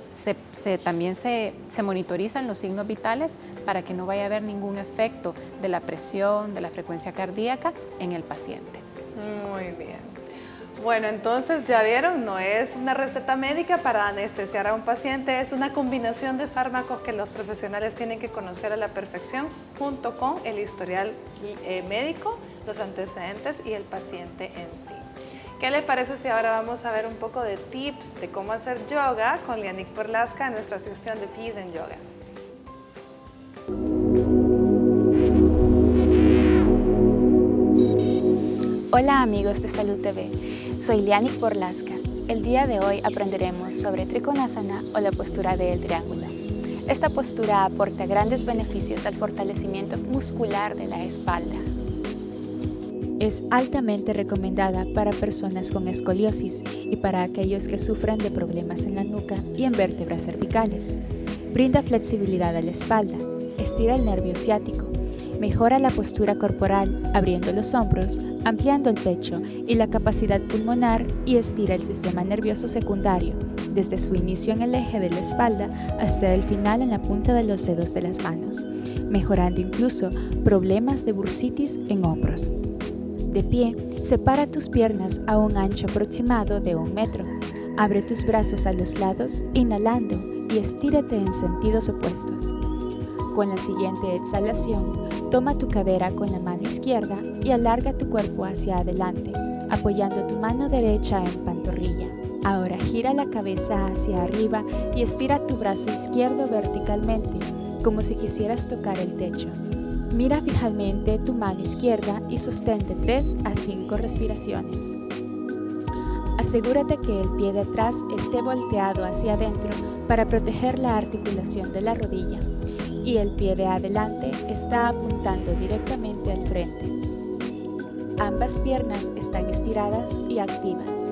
también se monitorizan los signos vitales para que no vaya a haber ningún efecto de la presión, de la frecuencia cardíaca en el paciente. Muy bien. Bueno, entonces ya vieron, no es una receta médica para anestesiar a un paciente, es una combinación de fármacos que los profesionales tienen que conocer a la perfección junto con el historial médico, los antecedentes y el paciente en sí. ¿Qué les parece si ahora vamos a ver un poco de tips de cómo hacer yoga con Lianik Borlaska en nuestra sección de Peace and Yoga? Hola amigos de Salud TV, soy Lianik Borlaska. El día de hoy aprenderemos sobre Trikonasana o la postura del triángulo. Esta postura aporta grandes beneficios al fortalecimiento muscular de la espalda. Es altamente recomendada para personas con escoliosis y para aquellos que sufran de problemas en la nuca y en vértebras cervicales. Brinda flexibilidad a la espalda, estira el nervio ciático, mejora la postura corporal abriendo los hombros, ampliando el pecho y la capacidad pulmonar y estira el sistema nervioso secundario, desde su inicio en el eje de la espalda hasta el final en la punta de los dedos de las manos, mejorando incluso problemas de bursitis en hombros. De pie, separa tus piernas a un ancho aproximado de 1 metro. Abre tus brazos a los lados, inhalando y estírate en sentidos opuestos. Con la siguiente exhalación, toma tu cadera con la mano izquierda y alarga tu cuerpo hacia adelante, apoyando tu mano derecha en pantorrilla. Ahora gira la cabeza hacia arriba y estira tu brazo izquierdo verticalmente, como si quisieras tocar el techo. Mira fijamente tu mano izquierda y sostente 3 a 5 respiraciones. Asegúrate que el pie de atrás esté volteado hacia adentro para proteger la articulación de la rodilla y el pie de adelante está apuntando directamente al frente. Ambas piernas están estiradas y activas.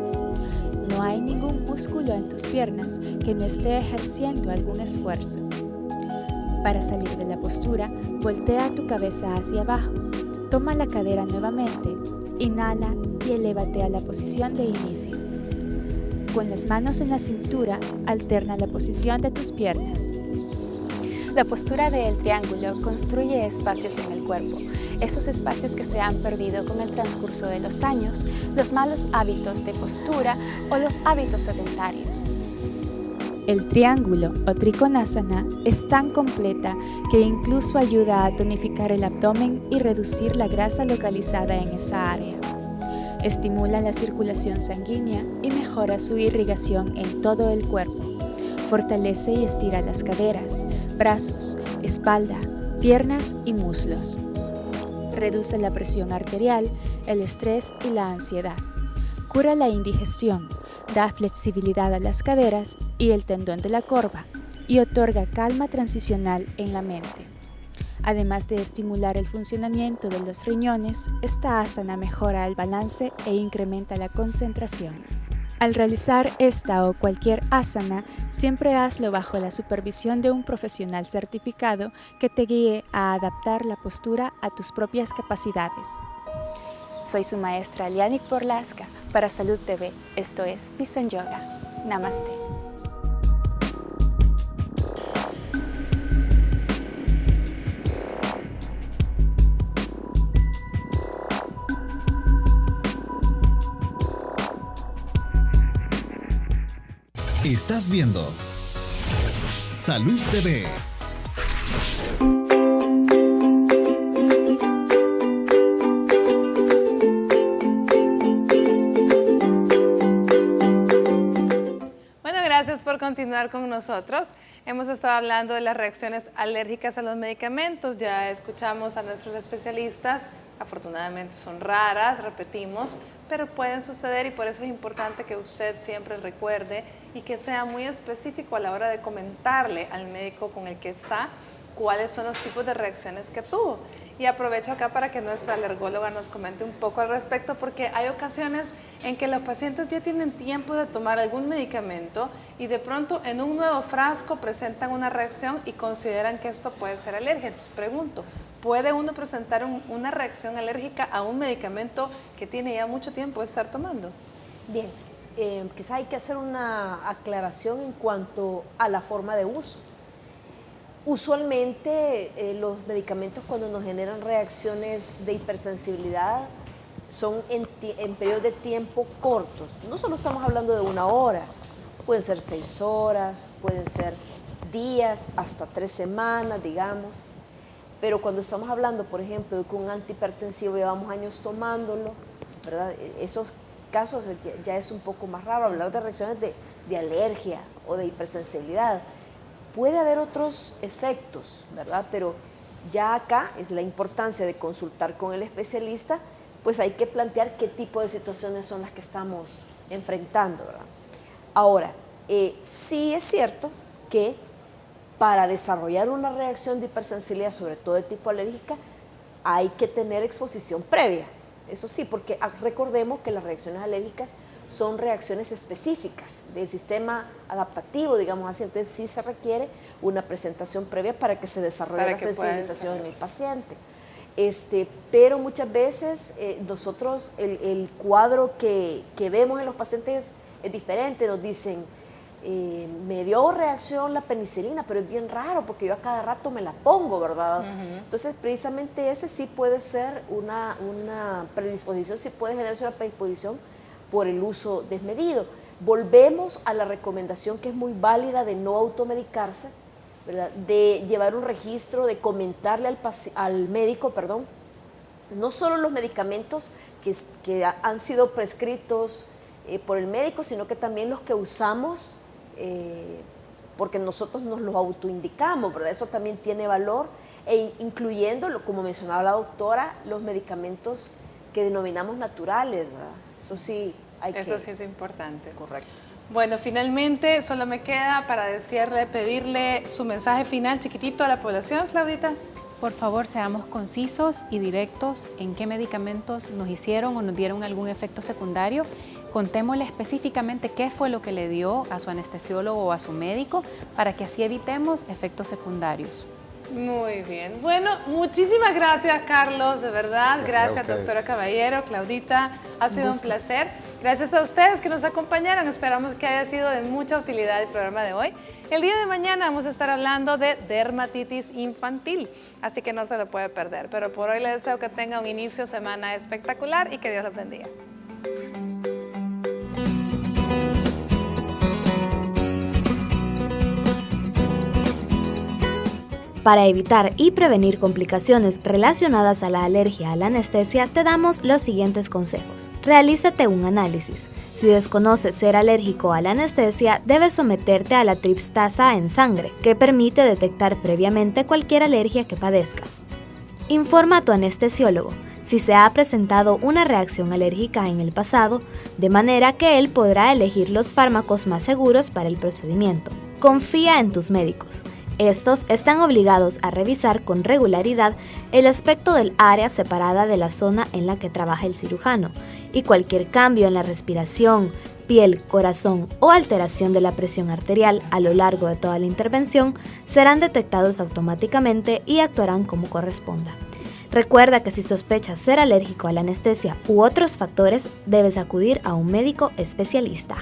No hay ningún músculo en tus piernas que no esté ejerciendo algún esfuerzo. Para salir de la postura, voltea tu cabeza hacia abajo. Toma la cadera nuevamente, inhala y elévate a la posición de inicio. Con las manos en la cintura, alterna la posición de tus piernas. La postura del triángulo construye espacios en el cuerpo, esos espacios que se han perdido con el transcurso de los años, los malos hábitos de postura o los hábitos sedentarios. El triángulo o Trikonasana es tan completa que incluso ayuda a tonificar el abdomen y reducir la grasa localizada en esa área. Estimula la circulación sanguínea y mejora su irrigación en todo el cuerpo. Fortalece y estira las caderas, brazos, espalda, piernas y muslos. Reduce la presión arterial, el estrés y la ansiedad. Cura la indigestión, da flexibilidad a las caderas y el tendón de la corva y otorga calma transicional en la mente. Además de estimular el funcionamiento de los riñones, esta asana mejora el balance e incrementa la concentración. Al realizar esta o cualquier asana, siempre hazlo bajo la supervisión de un profesional certificado que te guíe a adaptar la postura a tus propias capacidades. Soy su maestra Lianik Borlaska para Salud TV. Esto es Peace and Yoga. Namaste. Estás viendo Salud TV. Gracias por continuar con nosotros. Hemos estado hablando de las reacciones alérgicas a los medicamentos. Ya escuchamos a nuestros especialistas. Afortunadamente son raras, repetimos, pero pueden suceder y por eso es importante que usted siempre recuerde y que sea muy específico a la hora de comentarle al médico con el que está cuáles son los tipos de reacciones que tuvo. Y aprovecho acá para que nuestra alergóloga nos comente un poco al respecto, porque hay ocasiones en que los pacientes ya tienen tiempo de tomar algún medicamento y de pronto en un nuevo frasco presentan una reacción y consideran que esto puede ser alergia. Entonces pregunto, ¿puede uno presentar una reacción alérgica a un medicamento que tiene ya mucho tiempo de estar tomando? Bien, quizá hay que hacer una aclaración en cuanto a la forma de uso. Usualmente los medicamentos cuando nos generan reacciones de hipersensibilidad son en periodos de tiempo cortos. No solo estamos hablando de 1 hora, pueden ser 6 horas, pueden ser días, hasta 3 semanas, digamos. Pero cuando estamos hablando, por ejemplo, de que un antihipertensivo llevamos años tomándolo, ¿verdad? Esos casos ya es un poco más raro hablar de reacciones de alergia o de hipersensibilidad. Puede haber otros efectos, ¿verdad? Pero ya acá es la importancia de consultar con el especialista, pues hay que plantear qué tipo de situaciones son las que estamos enfrentando, ¿verdad? Ahora, sí es cierto que para desarrollar una reacción de hipersensibilidad, sobre todo de tipo alérgica, hay que tener exposición previa. Eso sí, porque recordemos que las reacciones alérgicas son reacciones específicas del sistema adaptativo, digamos así, entonces sí se requiere una presentación previa para que se desarrolle la sensibilización en el paciente. Pero muchas veces nosotros el cuadro que vemos en los pacientes es diferente, nos dicen, me dio reacción la penicilina, pero es bien raro porque yo a cada rato me la pongo, ¿verdad? Entonces precisamente ese sí puede ser una predisposición, sí puede generarse una predisposición por el uso desmedido. Volvemos a la recomendación que es muy válida de no automedicarse, ¿verdad? De llevar un registro, de comentarle al médico, no solo los medicamentos que han sido prescritos por el médico, sino que también los que usamos porque nosotros nos los autoindicamos, ¿verdad? Eso también tiene valor, incluyendo, como mencionaba la doctora, los medicamentos que denominamos naturales, ¿verdad? Eso sí Eso sí es importante. Correcto. Bueno, finalmente solo me queda para pedirle su mensaje final chiquitito a la población, Claudita. Por favor, seamos concisos y directos en qué medicamentos nos hicieron o nos dieron algún efecto secundario. Contémosle específicamente qué fue lo que le dio a su anestesiólogo o a su médico para que así evitemos efectos secundarios. Muy bien. Bueno, muchísimas gracias, Carlos, de verdad. Gracias, doctora Caballero, Claudita. Ha sido un placer. Gracias a ustedes que nos acompañaron. Esperamos que haya sido de mucha utilidad el programa de hoy. El día de mañana vamos a estar hablando de dermatitis infantil, así que no se lo puede perder. Pero por hoy les deseo que tenga un inicio de semana espectacular y que Dios los bendiga. Para evitar y prevenir complicaciones relacionadas a la alergia a la anestesia, te damos los siguientes consejos. Realízate un análisis. Si desconoces ser alérgico a la anestesia, debes someterte a la triptasa en sangre, que permite detectar previamente cualquier alergia que padezcas. Informa a tu anestesiólogo si se ha presentado una reacción alérgica en el pasado, de manera que él podrá elegir los fármacos más seguros para el procedimiento. Confía en tus médicos. Estos están obligados a revisar con regularidad el aspecto del área separada de la zona en la que trabaja el cirujano, y cualquier cambio en la respiración, piel, corazón o alteración de la presión arterial a lo largo de toda la intervención serán detectados automáticamente y actuarán como corresponda. Recuerda que si sospechas ser alérgico a la anestesia u otros factores, debes acudir a un médico especialista.